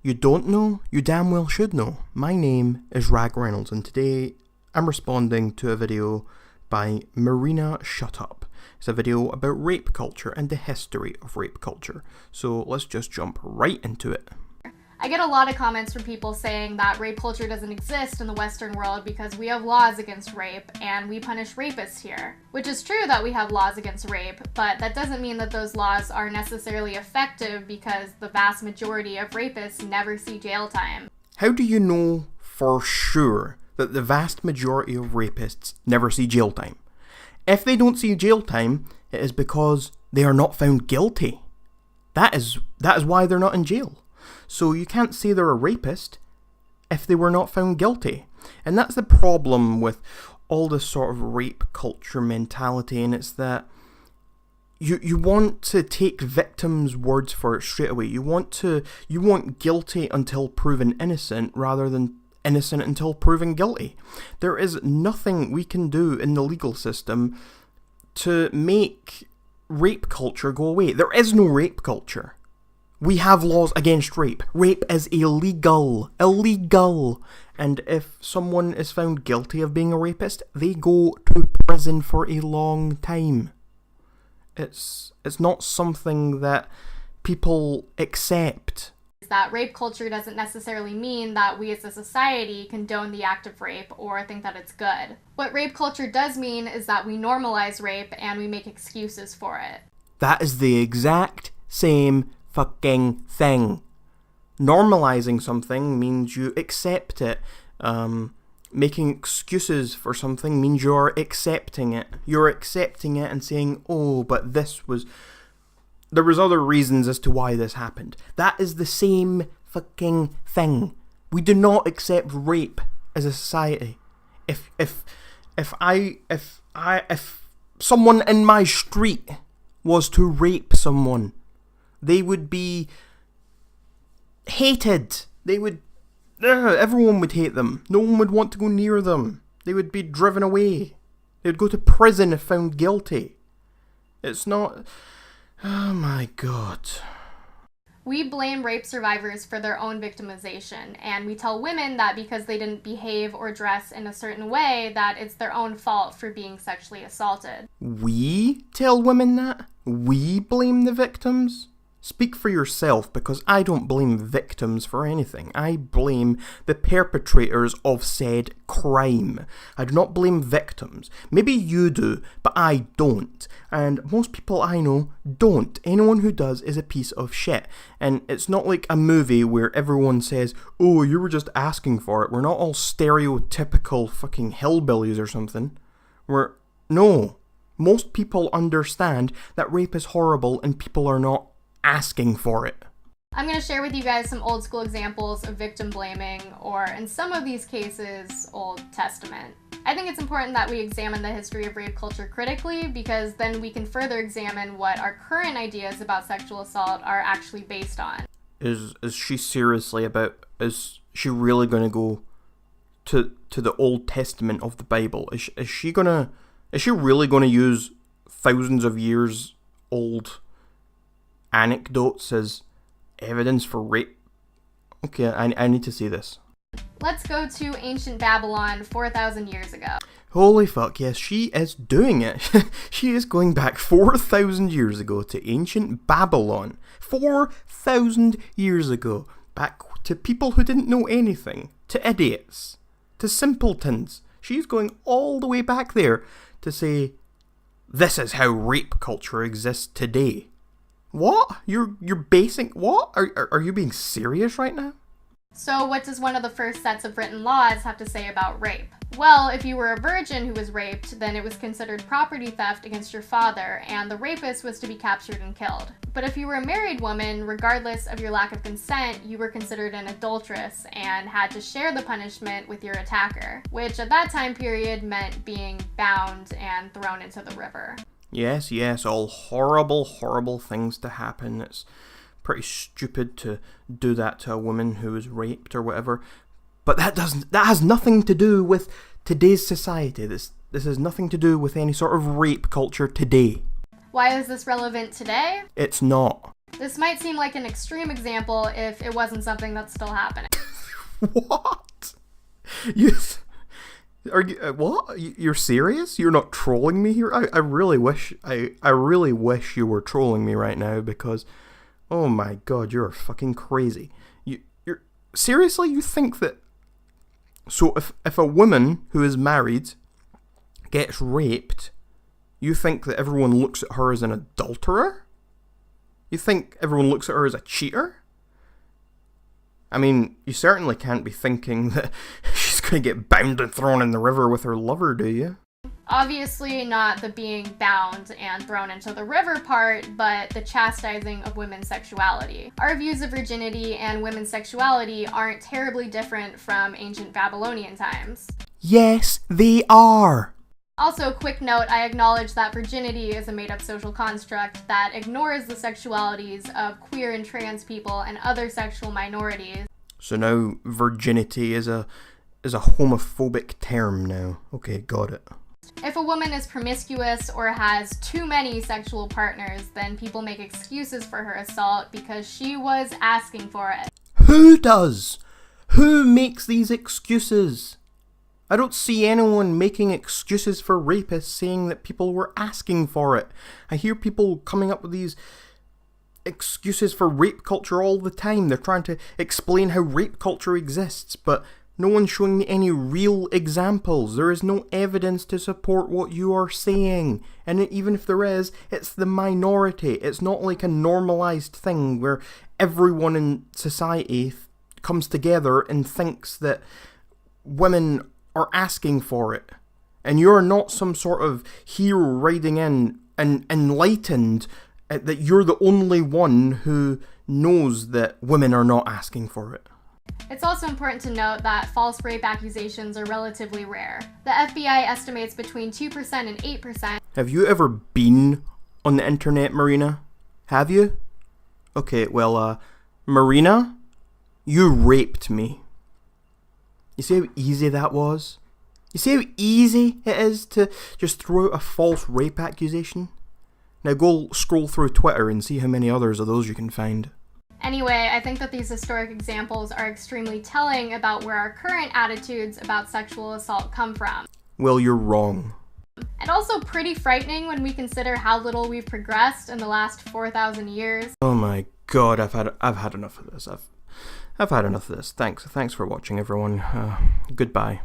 you don't know, you damn well should know. My name is Ragreynolds, and today I'm responding to a video by Marina Shut Up. It's a video about rape culture and the history of rape culture. So let's just jump right into it. I get a lot of comments from people saying that rape culture doesn't exist in the Western world because we have laws against rape and we punish rapists here. Which is true that we have laws against rape, but that doesn't mean that those laws are necessarily effective because the vast majority of rapists never see jail time. How do you know for sure that the vast majority of rapists never see jail time? If they don't see jail time, it is because they are not found guilty. That is why they're not in jail. So you can't say they're a rapist if they were not found guilty. And that's the problem with all this sort of rape culture mentality, and it's that you want to take victims' words for it straight away. You want guilty until proven innocent rather than innocent until proven guilty. There is nothing we can do in the legal system to make rape culture go away. There is no rape culture. We have laws against rape. Rape is illegal. Illegal. And if someone is found guilty of being a rapist, they go to prison for a long time. It's not something that people accept. That rape culture doesn't necessarily mean that we as a society condone the act of rape or think that it's good. What rape culture does mean is that we normalize rape and we make excuses for it. That is the exact same fucking thing. Normalizing something means you accept it. Making excuses for something means you're accepting it. You're accepting it and saying, oh, but there was other reasons as to why this happened. That is the same fucking thing. We do not accept rape as a society. If someone in my street was to rape someone, they would be hated. Everyone would hate them. No one would want to go near them. They would be driven away. They would go to prison if found guilty. It's not... Oh my god. We blame rape survivors for their own victimization, and we tell women that because they didn't behave or dress in a certain way, that it's their own fault for being sexually assaulted. We tell women that? We blame the victims? Speak for yourself, because I don't blame victims for anything. I blame the perpetrators of said crime. I do not blame victims. Maybe you do, but I don't. And most people I know don't. Anyone who does is a piece of shit. And it's not like a movie where everyone says, oh, you were just asking for it. We're not all stereotypical fucking hillbillies or something. No. Most people understand that rape is horrible and people are not asking for it. I'm going to share with you guys some old school examples of victim blaming, or in some of these cases, Old Testament. I think it's important that we examine the history of rape culture critically, because then we can further examine what our current ideas about sexual assault are actually based on. Is she really going to go to the Old Testament of the Bible? Is she really going to use thousands of years old anecdotes as evidence for rape? Okay, I need to see this. Let's go to ancient Babylon 4,000 years ago. Holy fuck, yes, she is doing it. She is going back 4,000 years ago to ancient Babylon. 4,000 years ago. Back to people who didn't know anything. To idiots. To simpletons. She's going all the way back there to say, this is how rape culture exists today. What? You're basing... What? Are you being serious right now? So what does one of the first sets of written laws have to say about rape? Well, if you were a virgin who was raped, then it was considered property theft against your father, and the rapist was to be captured and killed. But if you were a married woman, regardless of your lack of consent, you were considered an adulteress and had to share the punishment with your attacker, which at that time period meant being bound and thrown into the river. Yes, all horrible, horrible things to happen. It's pretty stupid to do that to a woman who was raped or whatever. But that has nothing to do with today's society. This has nothing to do with any sort of rape culture today. Why is this relevant today? It's not. This might seem like an extreme example if it wasn't something that's still happening. What? What? You're serious? You're not trolling me here? I really wish you were trolling me right now, because, oh my god, you're fucking crazy. You're seriously? You think that? So if a woman who is married gets raped, you think that everyone looks at her as an adulterer? You think everyone looks at her as a cheater? I mean, you certainly can't be thinking that she's going to get bound and thrown in the river with her lover, do you? Obviously not the being bound and thrown into the river part, but the chastising of women's sexuality. Our views of virginity and women's sexuality aren't terribly different from ancient Babylonian times. Yes, they are! Also, quick note, I acknowledge that virginity is a made-up social construct that ignores the sexualities of queer and trans people and other sexual minorities. So now virginity is a homophobic term now. Okay, got it. If a woman is promiscuous or has too many sexual partners, then people make excuses for her assault because she was asking for it. Who does? Who makes these excuses? I don't see anyone making excuses for rapists, saying that people were asking for it. I hear people coming up with these excuses for rape culture all the time. They're trying to explain how rape culture exists, but no one's showing me any real examples. There is no evidence to support what you are saying. And even if there is, it's the minority. It's not like a normalized thing where everyone in society comes together and thinks that women are asking for it. And you're not some sort of hero riding in and enlightened that you're the only one who knows that women are not asking for it. It's also important to note that false rape accusations are relatively rare. The FBI estimates between 2% and 8%. Have you ever been on the internet, Marina? Have you? Okay, well, Marina, you raped me. You see how easy that was? You see how easy it is to just throw out a false rape accusation? Now go scroll through Twitter and see how many others of those you can find. Anyway, I think that these historic examples are extremely telling about where our current attitudes about sexual assault come from. Well, you're wrong. And also pretty frightening when we consider how little we've progressed in the last 4,000 years. Oh my god, I've had enough of this. I've had enough of this. Thanks for watching, everyone. Goodbye.